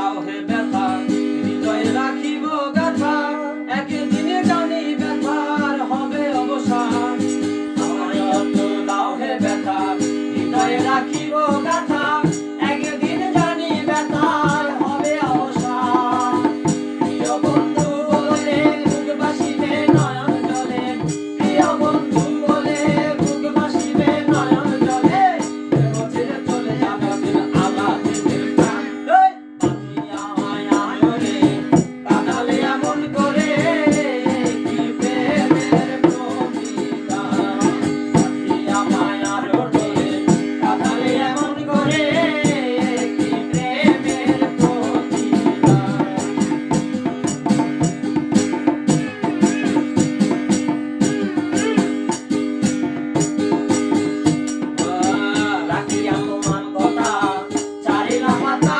দাও হে ব্যথা হৃদয়ে রাখিব গাথা একদিন জানি ব্যথার হবে অবসান আমায় যত্ন দাও হে ব্যথা হৃদয়ে রাখিব গাথা একদিন জানি ব্যথার হবে অবসান প্রিয় বন্ধু বলে বুক বাসিবে নয়ন জলে প্রিয় বন্ধু বলে বুক বাসিবে নয়ন জলে ছেড়ে চলে যাবে আমাদের প্রাণ পাখি আমায় আদরে কাঁদালে এমন করে কি প্রেমের প্রতিদান পাখি আমায় আদরে কাঁদালে এমন করে কি প্রেমের প্রতিদান রাখিয়া তোমার কথা চারিলা পাতা